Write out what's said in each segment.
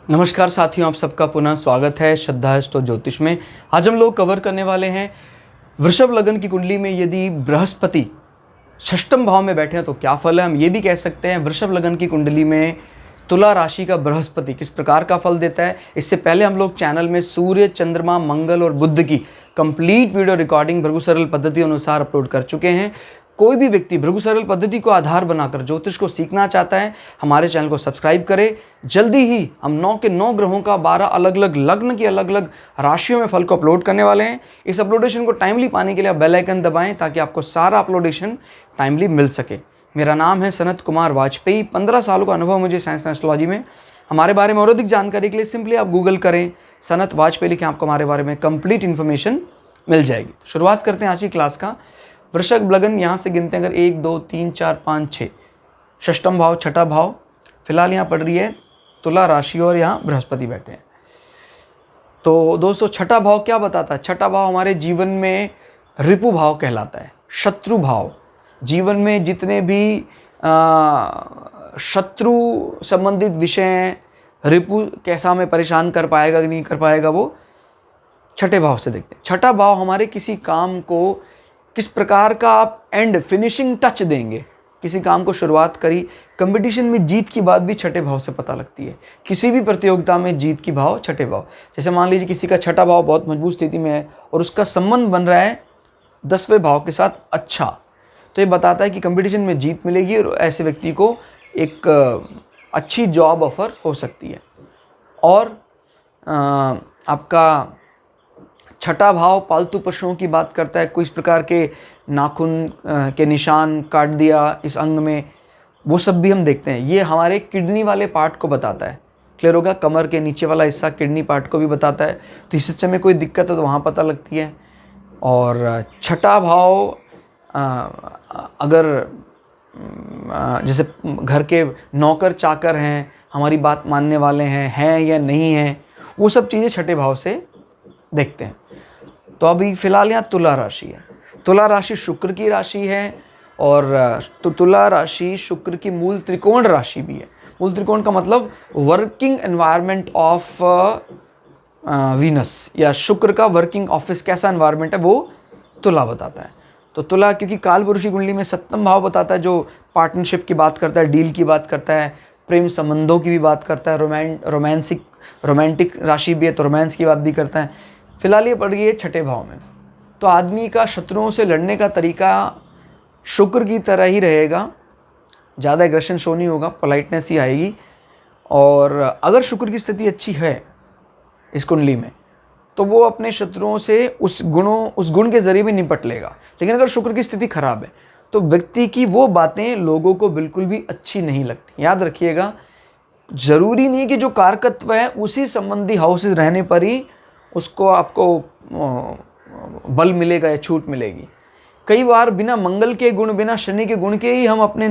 नमस्कार साथियों, आप सबका पुनः स्वागत है श्रद्धा एस्ट्रो ज्योतिष में। आज हम लोग कवर करने वाले हैं वृषभ लग्न की कुंडली में यदि बृहस्पति षष्ठम भाव में बैठे हैं तो क्या फल है। हम ये भी कह सकते हैं वृषभ लग्न की कुंडली में तुला राशि का बृहस्पति किस प्रकार का फल देता है। इससे पहले हम लोग चैनल में सूर्य, चंद्रमा, मंगल और बुध की कंप्लीट वीडियो रिकॉर्डिंग भृगु सरल पद्धति अनुसार अपलोड कर चुके हैं। कोई भी व्यक्ति भृगु सरल पद्धति को आधार बनाकर ज्योतिष को सीखना चाहता है, हमारे चैनल को सब्सक्राइब करें। जल्दी ही हम 9 के 9 ग्रहों का 12 अलग अलग लग्न की अलग अलग राशियों में फल को अपलोड करने वाले हैं। इस अपलोडेशन को टाइमली पाने के लिए आप बेल आइकन दबाएं ताकि आपको सारा अपलोडेशन टाइमली मिल सके। मेरा नाम है सनत कुमार वाजपेयी। 15 सालों का अनुभव मुझे साइंस एंड एस्ट्रोलॉजी में। हमारे बारे में और अधिक जानकारी के लिए सिंपली आप गूगल करें, सनत वाजपेयी लिखें, आपको हमारे बारे में कंप्लीट इन्फॉर्मेशन मिल जाएगी। शुरुआत करते हैं आज की क्लास का। वृषभ लग्न यहाँ से गिनते हैं अगर 1 2 3 4 5 6, षष्ठम भाव, छठा भाव। फिलहाल यहाँ पड़ रही है तुला राशि और यहाँ बृहस्पति बैठे हैं। तो दोस्तों छठा भाव क्या बताता है? छठा भाव हमारे जीवन में रिपु भाव कहलाता है, शत्रु भाव। जीवन में जितने भी शत्रु संबंधित विषय हैं, रिपु कैसा हमें परेशान कर पाएगा कि नहीं कर पाएगा, वो छठे भाव से देखते हैं। छठा भाव हमारे किसी काम को किस प्रकार का आप एंड फिनिशिंग टच देंगे। किसी काम को शुरुआत करी, कंपटीशन में जीत की बात भी छठे भाव से पता लगती है। किसी भी प्रतियोगिता में जीत की भाव छठे भाव। जैसे मान लीजिए किसी का छठा भाव बहुत मजबूत स्थिति में है और उसका संबंध बन रहा है 10वें भाव के साथ, अच्छा, तो ये बताता है कि कंपटीशन में जीत मिलेगी और ऐसे व्यक्ति को एक अच्छी जॉब ऑफर हो सकती है। और आपका छठा भाव पालतू पशुओं की बात करता है। कोई इस प्रकार के नाखून के निशान काट दिया इस अंग में, वो सब भी हम देखते हैं। ये हमारे किडनी वाले पार्ट को बताता है। क्लियर होगा? कमर के नीचे वाला हिस्सा किडनी पार्ट को भी बताता है। तो इस हिस्से में कोई दिक्कत है तो वहाँ पता लगती है। और छठा भाव अगर जैसे घर के नौकर चाकर हैं, हमारी बात मानने वाले हैं या नहीं हैं, वो सब चीज़ें छठे भाव से देखते हैं। तो अभी फिलहाल यहाँ तुला राशि है। तुला राशि शुक्र की राशि है और तुला राशि शुक्र की मूल त्रिकोण राशि भी है। मूल त्रिकोण का मतलब वर्किंग एनवायरनमेंट ऑफ वीनस, या शुक्र का वर्किंग ऑफिस कैसा एनवायरनमेंट है वो तुला बताता है। तो तुला क्योंकि कालपुरुष की कुंडली में सप्तम भाव बताता है, जो पार्टनरशिप की बात करता है, डील की बात करता है, प्रेम संबंधों की भी बात करता है, रोमांटिक राशि भी है तो रोमांस की बात भी करता है। फिलहाल ये पड़ गई है छठे भाव में। तो आदमी का शत्रुओं से लड़ने का तरीका शुक्र की तरह ही रहेगा, ज़्यादा एग्रेशन शो नहीं होगा, पोलाइटनेस ही आएगी। और अगर शुक्र की स्थिति अच्छी है इस कुंडली में तो वो अपने शत्रुओं से उस गुण के जरिए भी निपट लेगा। लेकिन अगर शुक्र की स्थिति खराब है तो व्यक्ति की वो बातें लोगों को बिल्कुल भी अच्छी नहीं लगती। याद रखिएगा, ज़रूरी नहीं कि जो कारकत्व है उसी संबंधी हाउसेस रहने पर ही उसको आपको बल मिलेगा या छूट मिलेगी। कई बार बिना मंगल के गुण, बिना शनि के गुण के ही हम अपने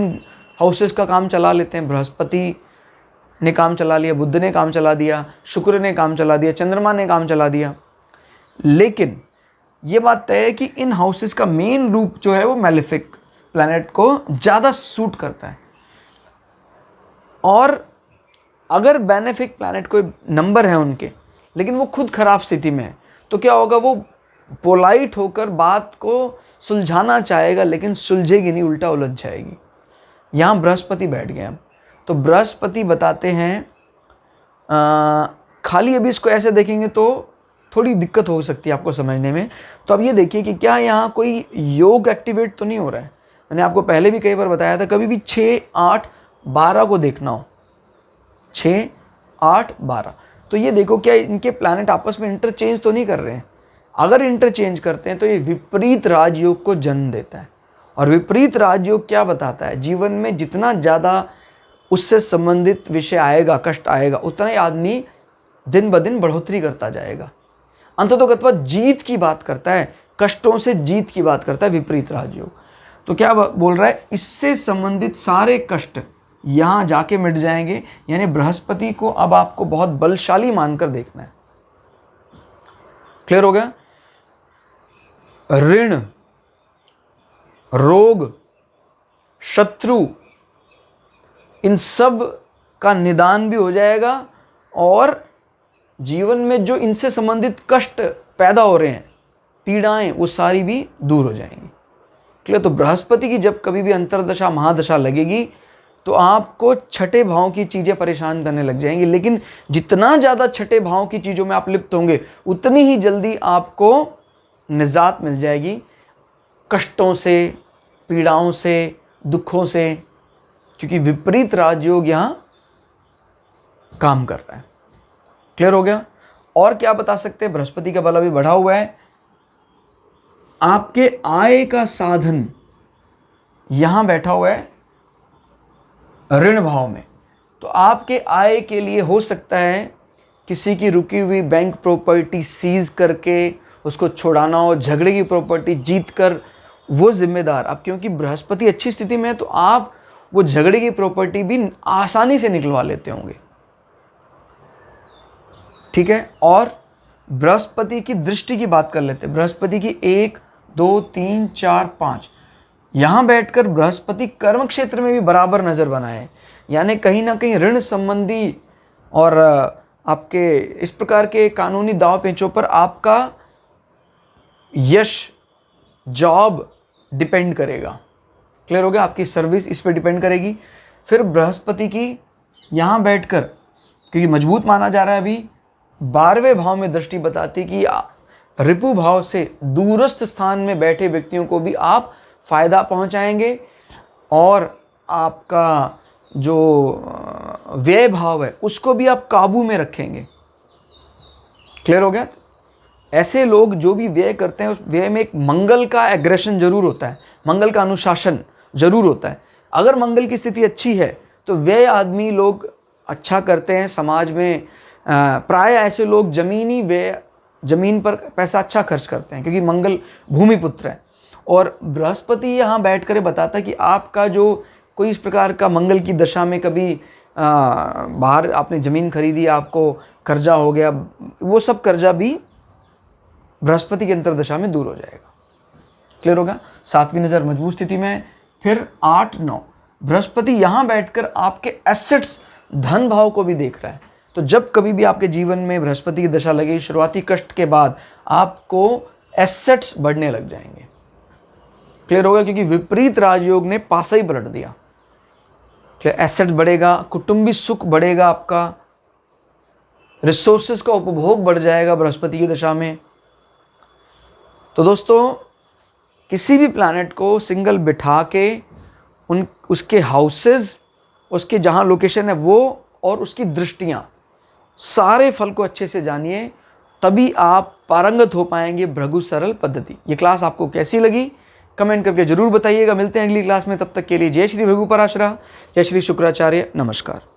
हाउसेस का काम चला लेते हैं। बृहस्पति ने काम चला लिया, बुध ने काम चला दिया, शुक्र ने काम चला दिया, चंद्रमा ने काम चला दिया। लेकिन ये बात तय है कि इन हाउसेस का मेन रूप जो है वो मैलेफिक प्लैनेट को ज़्यादा सूट करता है। और अगर बेनेफिक प्लैनेट कोई नंबर है उनके, लेकिन वो खुद खराब स्थिति में है, तो क्या होगा, वो पोलाइट होकर बात को सुलझाना चाहेगा लेकिन सुलझेगी नहीं, उल्टा उलझ जाएगी। यहाँ बृहस्पति बैठ गए अब। तो बृहस्पति बताते हैं खाली अभी इसको ऐसे देखेंगे तो थोड़ी दिक्कत हो सकती है आपको समझने में। तो अब ये देखिए कि क्या यहाँ कोई योग एक्टिवेट तो नहीं हो रहा है। मैंने आपको पहले भी कई बार बताया था, कभी भी 6 8 12 को देखना हो, 6 8 12, तो ये देखो क्या इनके प्लैनेट आपस में इंटरचेंज तो नहीं कर रहे हैं। अगर इंटरचेंज करते हैं तो ये विपरीत राजयोग को जन्म देता है। और विपरीत राजयोग क्या बताता है? जीवन में जितना ज़्यादा उससे संबंधित विषय आएगा, कष्ट आएगा, उतना ही आदमी दिन ब दिन बढ़ोतरी करता जाएगा। अंततोगत्वा जीत की बात करता है, कष्टों से जीत की बात करता है विपरीत राजयोग। तो क्या बोल रहा है? इससे संबंधित सारे कष्ट यहाँ जाके मिट जाएंगे। यानी बृहस्पति को अब आपको बहुत बलशाली मानकर देखना है। क्लियर हो गया? ऋण, रोग, शत्रु, इन सब का निदान भी हो जाएगा और जीवन में जो इनसे संबंधित कष्ट पैदा हो रहे हैं, पीड़ाएं, वो सारी भी दूर हो जाएंगी। क्लियर? तो बृहस्पति की जब कभी भी अंतर्दशा महादशा लगेगी तो आपको छठे भाव की चीज़ें परेशान करने लग जाएंगी, लेकिन जितना ज़्यादा छठे भाव की चीज़ों में आप लिप्त होंगे उतनी ही जल्दी आपको निजात मिल जाएगी कष्टों से, पीड़ाओं से, दुखों से, क्योंकि विपरीत राजयोग यहाँ काम कर रहा है। क्लियर हो गया? और क्या बता सकते हैं? बृहस्पति का बल अभी बढ़ा हुआ है, आपके आय का साधन यहां बैठा हुआ है ऋण भाव में। तो आपके आय के लिए हो सकता है किसी की रुकी हुई बैंक प्रॉपर्टी सीज करके उसको छुड़ाना हो, झगड़े की प्रॉपर्टी जीत कर वो जिम्मेदार। अब क्योंकि बृहस्पति अच्छी स्थिति में है तो आप वो झगड़े की प्रॉपर्टी भी आसानी से निकलवा लेते होंगे। ठीक है? और बृहस्पति की दृष्टि की बात कर लेते हैं। बृहस्पति की 1, 2, 3, 4, 5 यहां बैठकर बृहस्पति कर्म क्षेत्र में भी बराबर नजर बनाए, यानी कहीं ना कहीं ऋण संबंधी और आपके इस प्रकार के कानूनी दाव पेचों पर आपका यश, जॉब डिपेंड करेगा। क्लियर हो गया? आपकी सर्विस इस पर डिपेंड करेगी। फिर बृहस्पति की यहाँ बैठकर, क्योंकि मजबूत माना जा रहा है, अभी 12वें भाव में दृष्टि बताती कि रिपु भाव से दूरस्थ स्थान में बैठे व्यक्तियों को भी आप फायदा पहुंचाएंगे और आपका जो व्यय भाव है उसको भी आप काबू में रखेंगे। क्लियर हो गया? ऐसे लोग जो भी व्यय करते हैं उस व्यय में एक मंगल का एग्रेशन जरूर होता है, मंगल का अनुशासन जरूर होता है। अगर मंगल की स्थिति अच्छी है तो व्यय आदमी लोग अच्छा करते हैं समाज में। प्राय ऐसे लोग जमीनी व्यय, जमीन पर पैसा अच्छा खर्च करते हैं क्योंकि मंगल भूमि पुत्र है। और बृहस्पति यहाँ बैठ कर बताता है कि आपका जो कोई इस प्रकार का मंगल की दशा में कभी बाहर आपने ज़मीन खरीदी, आपको कर्जा हो गया, वो सब कर्जा भी बृहस्पति की अंतर्दशा में दूर हो जाएगा। क्लियर होगा? 7वीं नज़र मजबूत स्थिति में। फिर 8, 9 बृहस्पति यहाँ बैठकर आपके एसेट्स, धन भाव को भी देख रहा है। तो जब कभी भी आपके जीवन में बृहस्पति की दशा लगे, शुरुआती कष्ट के बाद आपको एसेट्स बढ़ने लग जाएंगे। क्लियर होगा? क्योंकि विपरीत राजयोग ने पासा ही पलट दिया। क्लियर? एसेट्स बढ़ेगा, कुटुंबी सुख बढ़ेगा, आपका रिसोर्सेज का उपभोग बढ़ जाएगा बृहस्पति की दशा में। तो दोस्तों, किसी भी प्लैनेट को सिंगल बिठा के उसके हाउसेस, उसके जहाँ लोकेशन है वो और उसकी दृष्टियाँ, सारे फल को अच्छे से जानिए, तभी आप पारंगत हो पाएंगे भृगु सरल पद्धति। ये क्लास आपको कैसी लगी कमेंट करके जरूर बताइएगा। मिलते हैं अगली क्लास में, तब तक के लिए जय श्री भृगु पराशरा, जय श्री शुक्राचार्य, नमस्कार।